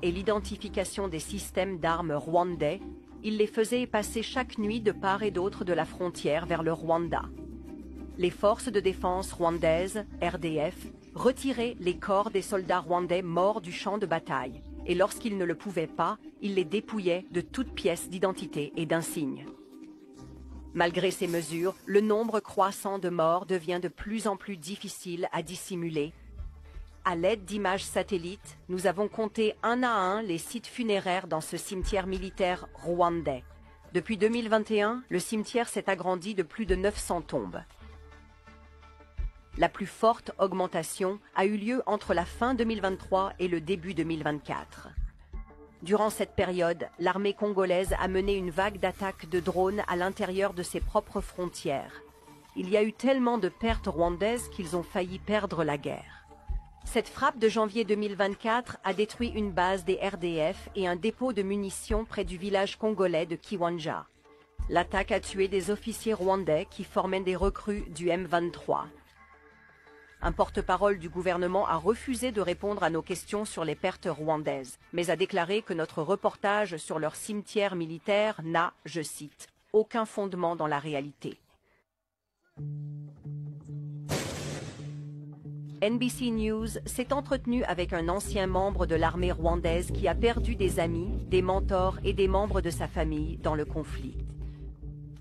Et l'identification des systèmes d'armes rwandais, il les faisait passer chaque nuit de part et d'autre de la frontière vers le Rwanda. Les forces de défense rwandaises, RDF, retiraient les corps des soldats rwandais morts du champ de bataille, et lorsqu'ils ne le pouvaient pas, ils les dépouillaient de toute pièce d'identité et d'insigne. Malgré ces mesures, le nombre croissant de morts devient de plus en plus difficile à dissimuler. À l'aide d'images satellites, nous avons compté un à un les sites funéraires dans ce cimetière militaire rwandais. Depuis 2021, le cimetière s'est agrandi de plus de 900 tombes. La plus forte augmentation a eu lieu entre la fin 2023 et le début 2024. Durant cette période, l'armée congolaise a mené une vague d'attaques de drones à l'intérieur de ses propres frontières. Il y a eu tellement de pertes rwandaises qu'ils ont failli perdre la guerre. Cette frappe de janvier 2024 a détruit une base des RDF et un dépôt de munitions près du village congolais de Kiwanja. L'attaque a tué des officiers rwandais qui formaient des recrues du M23. Un porte-parole du gouvernement a refusé de répondre à nos questions sur les pertes rwandaises, mais a déclaré que notre reportage sur leur cimetière militaire n'a, je cite, « aucun fondement dans la réalité ». NBC News s'est entretenu avec un ancien membre de l'armée rwandaise qui a perdu des amis, des mentors et des membres de sa famille dans le conflit.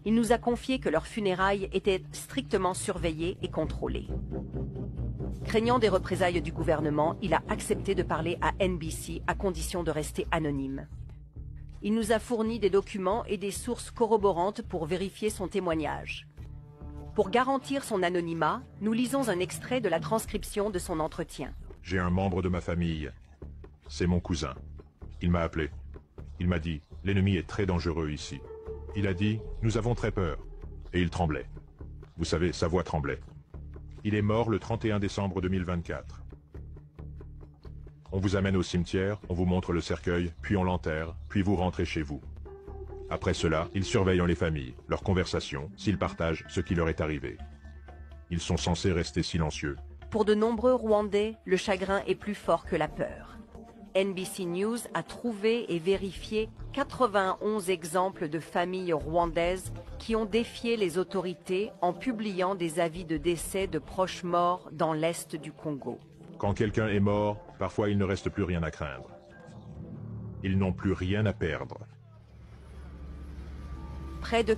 Il nous a confié que leurs funérailles étaient strictement surveillées et contrôlées. Craignant des représailles du gouvernement, il a accepté de parler à NBC à condition de rester anonyme. Il nous a fourni des documents et des sources corroborantes pour vérifier son témoignage. Pour garantir son anonymat, nous lisons un extrait de la transcription de son entretien. J'ai un membre de ma famille. C'est mon cousin. Il m'a appelé. Il m'a dit, l'ennemi est très dangereux ici. Il a dit, nous avons très peur. Et il tremblait. Vous savez, sa voix tremblait. Il est mort le 31 décembre 2024. On vous amène au cimetière, on vous montre le cercueil, puis on l'enterre, puis vous rentrez chez vous. Après cela, ils surveillent les familles, leurs conversations, s'ils partagent ce qui leur est arrivé. Ils sont censés rester silencieux. Pour de nombreux Rwandais, le chagrin est plus fort que la peur. NBC News a trouvé et vérifié 91 exemples de familles rwandaises qui ont défié les autorités en publiant des avis de décès de proches morts dans l'est du Congo. Quand quelqu'un est mort, parfois il ne reste plus rien à craindre. Ils n'ont plus rien à perdre. Près de